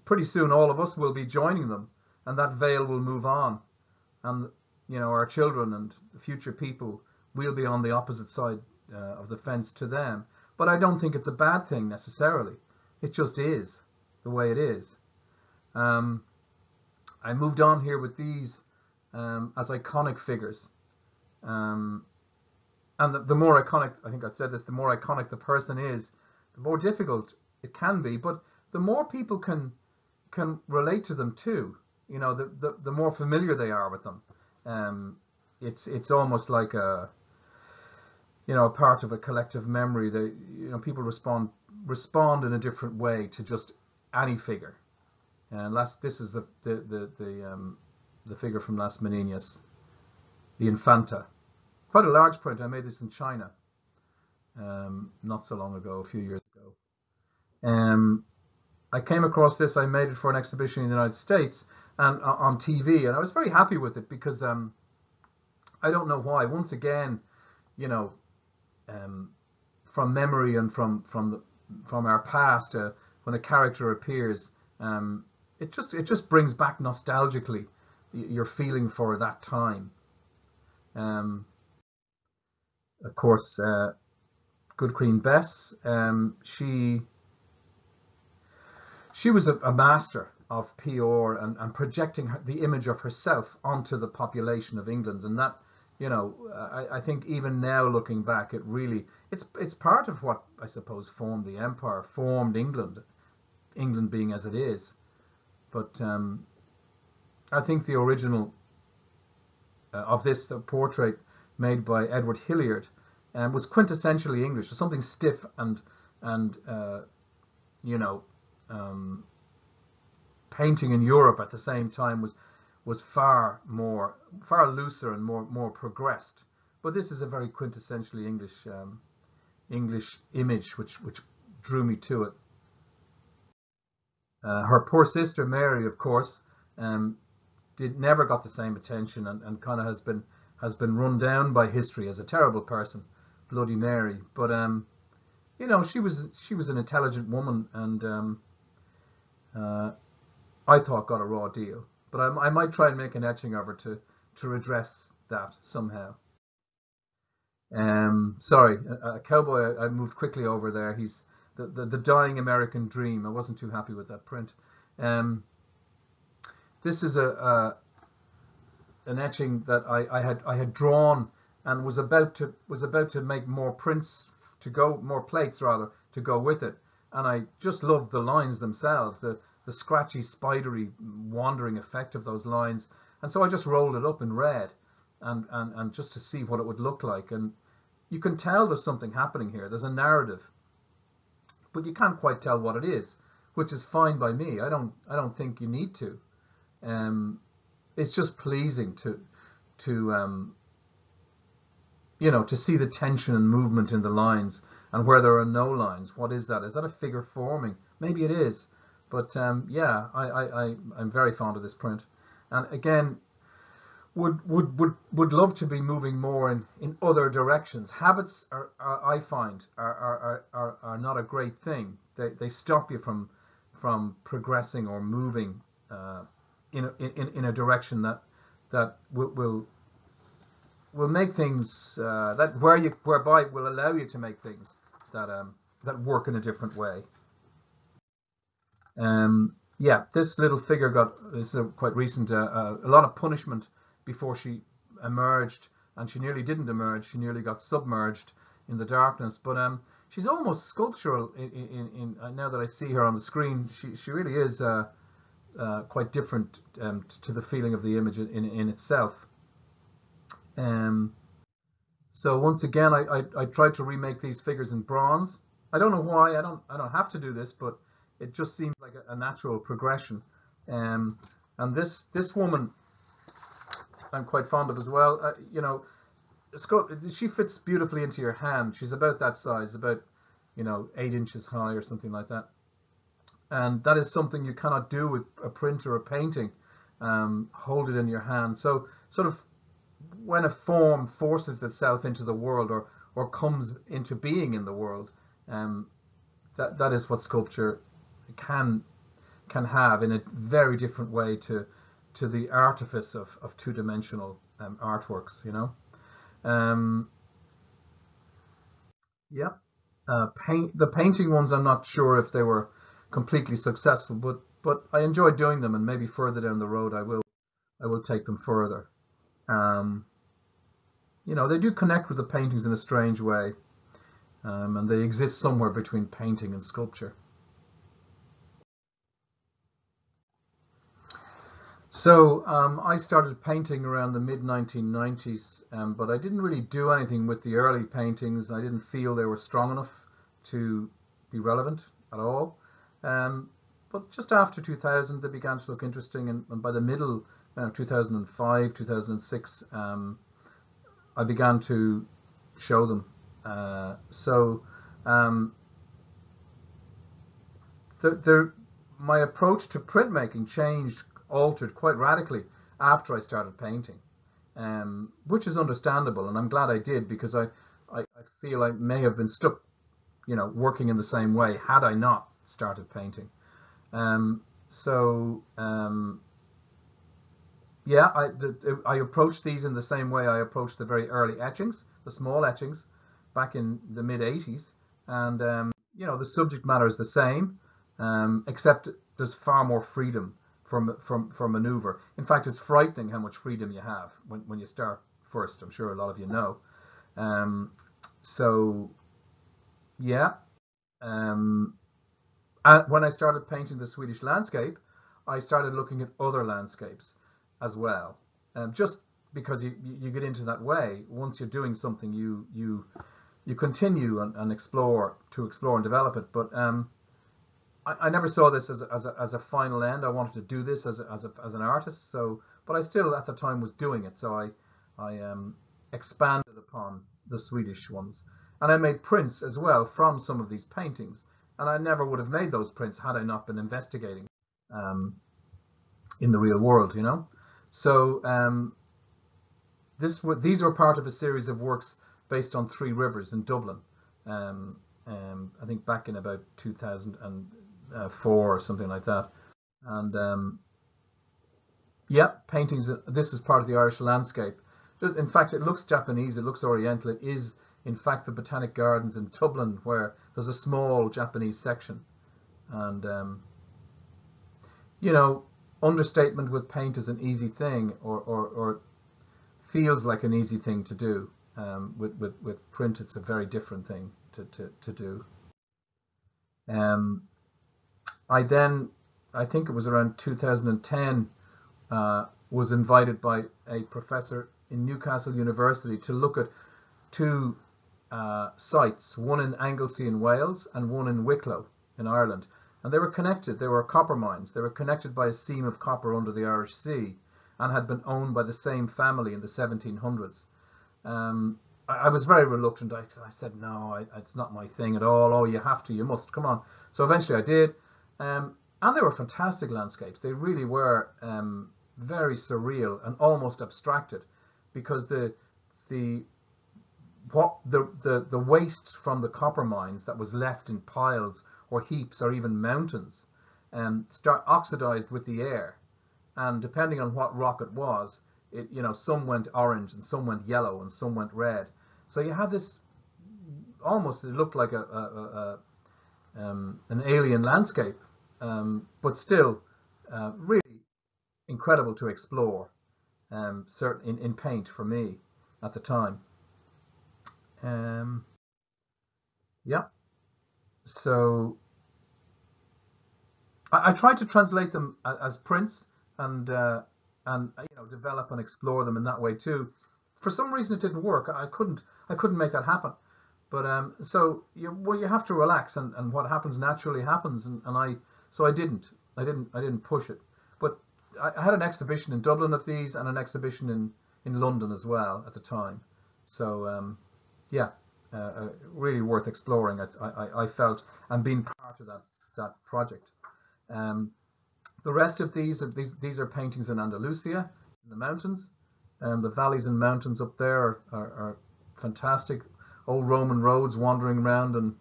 pretty soon all of us will be joining them, and that veil will move on. And, you know, our children and the future people will be on the opposite side of the fence to them. But I don't think it's a bad thing necessarily. It just is the way it is. I moved on here with these as iconic figures. And the more iconic, I think I've said this, the more iconic the person is, the more difficult it can be. But the more people can relate to them too. You know, the more familiar they are with them. It's almost like a part of a collective memory. That, you know, people respond in a different way to just any figure. And this is the figure from Las Meninas, the Infanta. Quite a large print. I made this in China not so long ago, a few years ago. I came across this. I made it for an exhibition in the United States and on TV, and I was very happy with it because I don't know why. Once again, you know, from memory and from our past, when a character appears, it just brings back nostalgically your feeling for that time. Of course, Good Queen Bess, she was a master of PR and projecting the image of herself onto the population of England, and that, you know, I think even now looking back, it's part of what I suppose formed the empire, formed England being as it is. But I think the original of this, the portrait made by Edward Hilliard, was quintessentially English. So something stiff and you know, painting in Europe at the same time was far looser and more progressed. But this is a very quintessentially English image which drew me to it. Her poor sister Mary, of course, never got the same attention and kind of has been run down by history as a terrible person, Bloody Mary. But you know, she was an intelligent woman, and I thought got a raw deal. But I might try and make an etching of her to redress that somehow. Sorry, a cowboy. I moved quickly over there. He's the dying American dream. I wasn't too happy with that print. This is an etching that I had drawn and was about to make more plates rather, to go with it. And I just loved the lines themselves, the the scratchy, spidery, wandering effect of those lines. And so I just rolled it up in red, and just to see what it would look like. And you can tell there's something happening here. There's a narrative, but you can't quite tell what it is, which is fine by me. I don't think you need to. It's just pleasing to to see the tension and movement in the lines, and where there are no lines. What is that? Is that a figure forming? Maybe it is. But yeah, I'm very fond of this print, and again, would love to be moving more in other directions. Habits I find are not a great thing. They stop you from progressing or moving in a direction that will make things whereby it will allow you to make things that work in a different way. Yeah, this little figure this is quite recent, a lot of punishment before she emerged, and she nearly didn't emerge. She nearly got submerged in the darkness, but she's almost sculptural in now that I see her on the screen. She really is quite different to the feeling of the image in itself. So once again, I tried to remake these figures in bronze. I don't know why. I don't have to do this, but it just seems like a natural progression. And this woman I'm quite fond of as well. She fits beautifully into your hand. She's about that size, about 8 inches high or something like that. And that is something you cannot do with a print or a painting. Hold it in your hand. So sort of when a form forces itself into the world or comes into being in the world, that is what sculpture can have in a very different way to the artifice of two-dimensional artworks, Yeah. The painting ones, I'm not sure if they were completely successful, but I enjoyed doing them, and maybe further down the road I will take them further. They do connect with the paintings in a strange way, and they exist somewhere between painting and sculpture. So I started painting around the mid-1990s, but I didn't really do anything with the early paintings. I didn't feel they were strong enough to be relevant at all. But just after 2000, they began to look interesting, and by the middle, 2005, 2006, I began to show them. My approach to printmaking altered quite radically after I started painting, which is understandable, and I'm glad I did, because I feel I may have been stuck, working in the same way had I not started painting. Yeah, I approached these in the same way I approached the very early etchings, the small etchings, back in the mid-80s, and the subject matter is the same, except there's far more freedom for maneuver. In fact, it's frightening how much freedom you have when you start first. I'm sure a lot of you know. Yeah. When I started painting the Swedish landscape, I started looking at other landscapes as well. Just because you get into that way, once you're doing something, you continue and explore and develop it. But I never saw this as a final end. I wanted to do this as an artist. But I still at the time was doing it. So I expanded upon the Swedish ones, and I made prints as well from some of these paintings. And I never would have made those prints had I not been investigating in the real world, So these were part of a series of works based on 3 rivers in Dublin. I think back in about 2004 or something like that. And yeah, paintings. This is part of the Irish landscape. In fact, it looks Japanese. It looks Oriental. It is, in fact, the Botanic Gardens in Dublin, where there's a small Japanese section. And understatement with paint is an easy thing, or feels like an easy thing to do. With print, it's a very different thing to do. I then I think it was around 2010, was invited by a professor in Newcastle University to look at two sites, one in Anglesey in Wales and one in Wicklow in Ireland. And they were connected. They were copper mines. They were connected by a seam of copper under the Irish Sea and had been owned by the same family in the 1700s. I was very reluctant. I said, no, it's not my thing at all. Oh, you have to, you must, come on. So eventually I did. And they were fantastic landscapes. They really were very surreal and almost abstracted, because the waste from the copper mines that was left in piles or heaps or even mountains start oxidized with the air, and depending on what rock it was, some went orange and some went yellow and some went red. So you had this, almost, it looked like an alien landscape, but still really incredible to explore, certainly in paint for me at the time. Yeah, so I tried to translate them as prints and develop and explore them in that way too. For some reason it didn't work. I couldn't make that happen. But so you have to relax, and what happens naturally happens, and I didn't push it. But I had an exhibition in Dublin of these, and an exhibition in London as well at the time. So yeah, really worth exploring, I felt, and being part of that project. The rest of these are paintings in Andalusia, in the mountains. The valleys and mountains up there are fantastic. Old Roman roads wandering around, and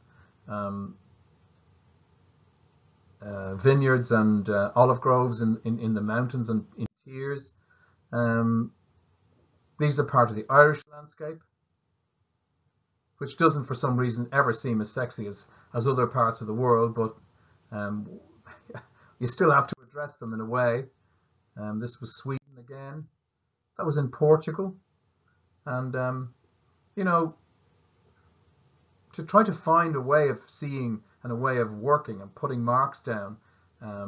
vineyards and olive groves in the mountains and in tiers. These are part of the Irish landscape, which doesn't for some reason ever seem as sexy as other parts of the world, but you still have to address them in a way. This was Sweden again. That was in Portugal. And, to try to find a way of seeing and a way of working and putting marks down, I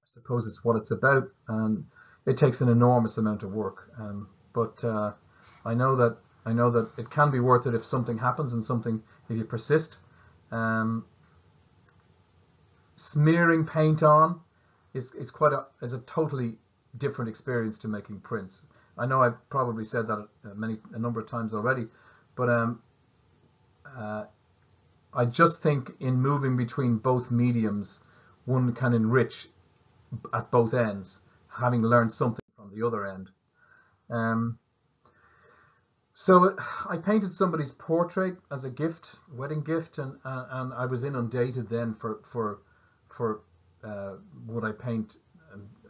suppose it's what it's about. And it takes an enormous amount of work. But I know that it can be worth it if something happens, and if you persist. Smearing paint on is a totally different experience to making prints. I know I've probably said that a number of times already, but I just think in moving between both mediums, one can enrich at both ends, having learned something from the other end. So I painted somebody's portrait as a gift, wedding gift, and I was inundated then for would I paint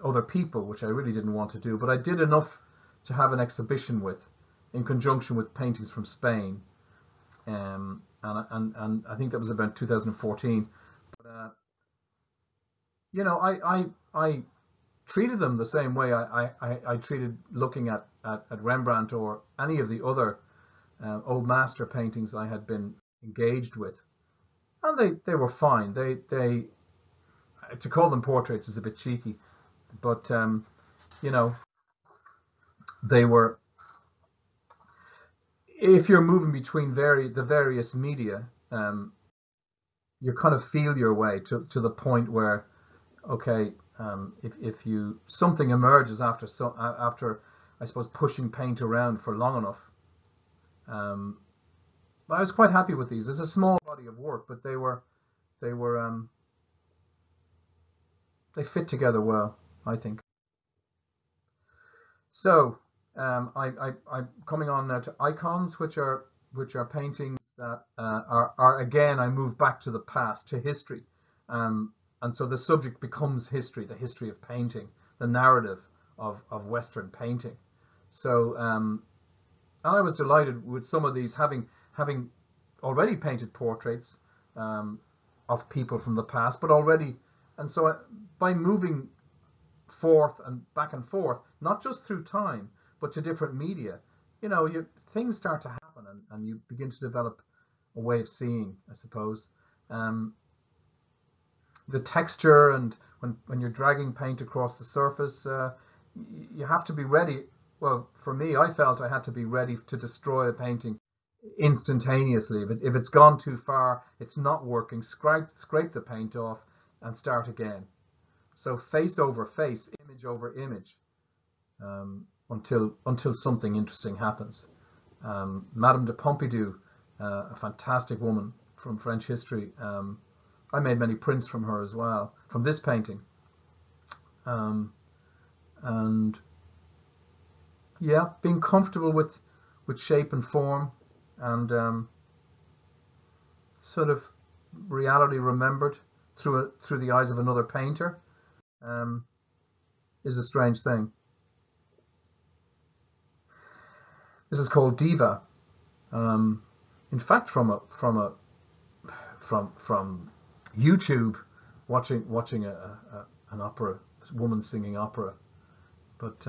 other people, which I really didn't want to do, but I did enough to have an exhibition with, in conjunction with paintings from Spain, and I think that was about 2014. But I treated them the same way I treated looking at Rembrandt or any of the other old master paintings I had been engaged with, and they were fine. They to call them portraits is a bit cheeky, but they were. If you're moving between the various media, you kind of feel your way to the point where, okay, if something emerges after I suppose pushing paint around for long enough. But I was quite happy with these. There's a small body of work, but they fit together well, I think. So I'm coming on now to icons, which are paintings that are again, I move back to the past, to history, and so the subject becomes history, the history of painting, the narrative of Western painting. So and I was delighted with some of these, having already painted portraits of people from the past, but already, and so by moving forth and back and forth, not just through time, but to different media, things start to happen, and you begin to develop a way of seeing, I suppose. the texture, and when you're dragging paint across the surface, you have to be ready. Well, for me, I felt I had to be ready to destroy a painting instantaneously. If it's gone too far, it's not working, scrape the paint off and start again. So face over face, image over image, until something interesting happens. Madame de Pompidou, a fantastic woman from French history. I made many prints from her as well, from this painting. And yeah, being comfortable with shape and form, and sort of reality remembered through the eyes of another painter, is a strange thing. This is called Diva. In fact, from YouTube, watching an opera, a woman singing opera. But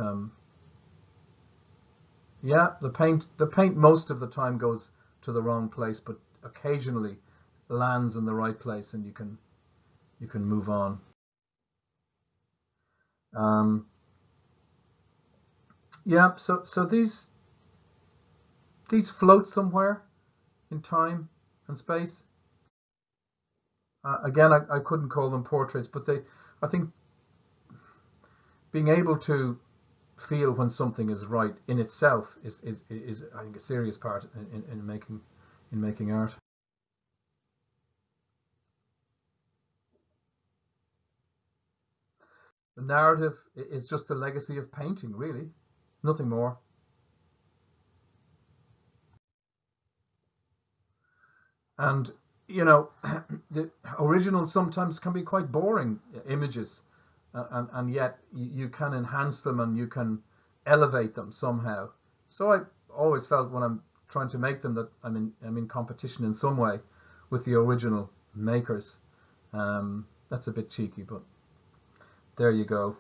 yeah, the paint most of the time goes to the wrong place, but occasionally lands in the right place, and you can move on. Yeah, so these float somewhere in time and space. Again, I couldn't call them portraits, but I think being able to feel when something is right in itself is I think a serious part in making art. The narrative is just the legacy of painting, really, nothing more. And the originals sometimes can be quite boring images, and yet you can enhance them and you can elevate them somehow. So I always felt when I'm trying to make them that I'm in competition in some way with the original makers. That's a bit cheeky, but there you go.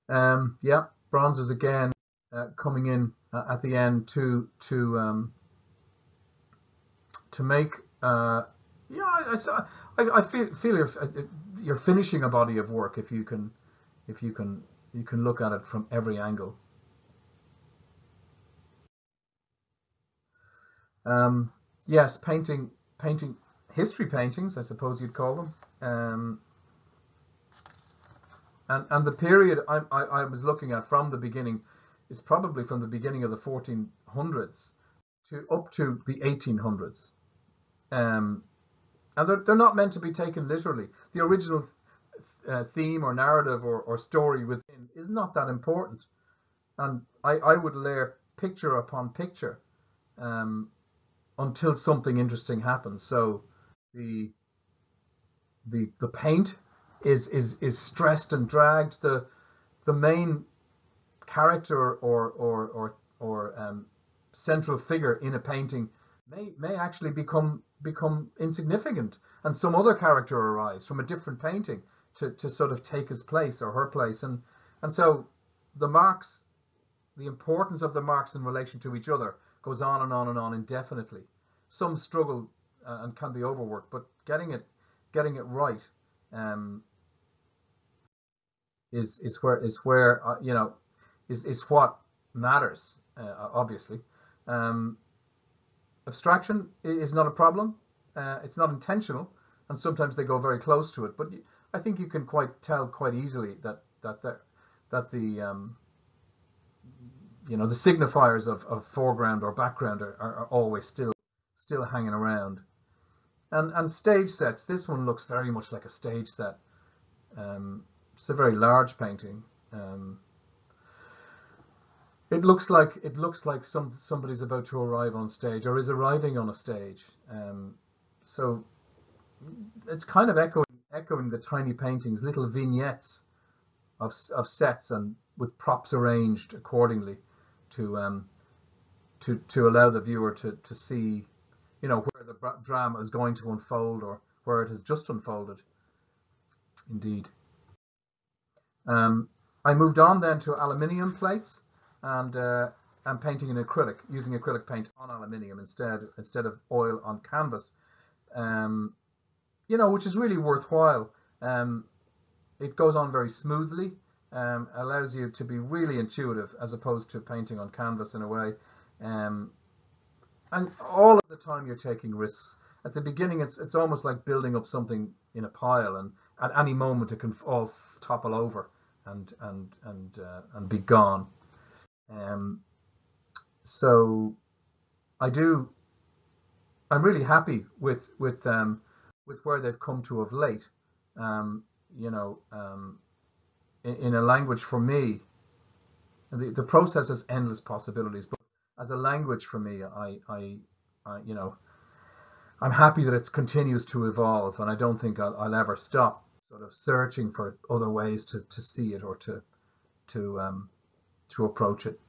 Yeah, bronzes again, coming in at the end to make. Yeah, I feel you're finishing a body of work if you can look at it from every angle. Yes, painting history paintings, I suppose you'd call them. And the period I was looking at from the beginning is probably from the beginning of the 1400s to up to the 1800s. And they're not meant to be taken literally. The original theme or narrative or story within is not that important. And I would layer picture upon picture until something interesting happens. So the paint is stressed and dragged. The main character or central figure in a painting may actually become insignificant, and some other character arrives from a different painting to sort of take his place or her place, and so the marks, the importance of the marks in relation to each other goes on and on and on indefinitely. Some struggle and can be overworked, but getting it right is what matters, obviously. Abstraction is not a problem. It's not intentional, and sometimes they go very close to it. But I think you can tell quite easily that the the signifiers of foreground or background are always still hanging around. And stage sets. This one looks very much like a stage set. It's a very large painting. It looks like somebody's about to arrive on stage or is arriving on a stage. So it's kind of echoing the tiny paintings, little vignettes of sets and with props arranged accordingly to allow the viewer to see, where the drama is going to unfold or where it has just unfolded. Indeed. I moved on then to aluminium plates, and I'm painting in acrylic, using acrylic paint on aluminium instead of oil on canvas. which is really worthwhile. It goes on very smoothly, allows you to be really intuitive as opposed to painting on canvas in a way. And all of the time you're taking risks. At the beginning, it's almost like building up something in a pile, and at any moment it can all topple over and be gone. So I'm really happy with where they've come to of late. In a language, for me, the process has endless possibilities, but as a language for me, I'm happy that it continues to evolve, and I don't think I'll ever stop sort of searching for other ways to see it or to approach it.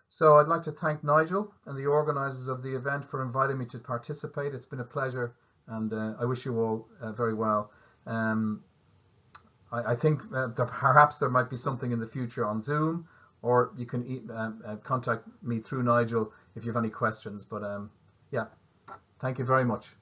So I'd like to thank Nigel and the organisers of the event for inviting me to participate. It's been a pleasure, and I wish you all very well. I think perhaps there might be something in the future on Zoom, or you can contact me through Nigel if you have any questions. But yeah, thank you very much.